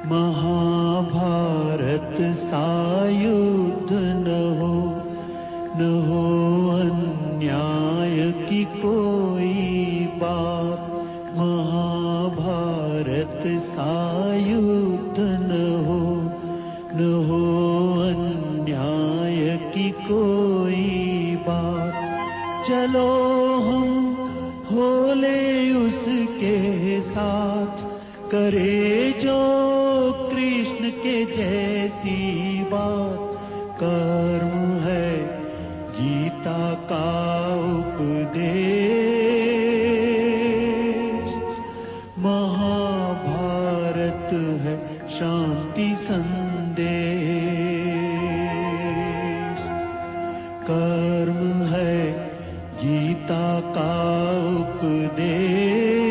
महाभारत सा युद्ध न हो अन्याय की कोई बात। महाभारत सा युद्ध न हो अन्याय की कोई बात। चलो हम होले उसके साथ, करे जो कृष्ण के जैसी बात। कर्म है गीता का उपदेश, महाभारत है शांति संदेश। कर्म है गीता का उपदेश,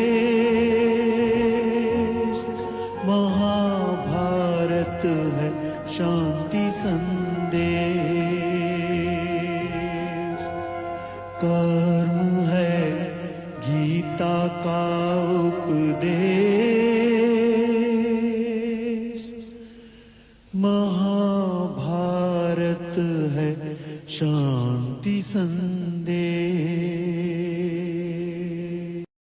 महाभारत है शांति संदेश। कर्म है गीता का उपदेश।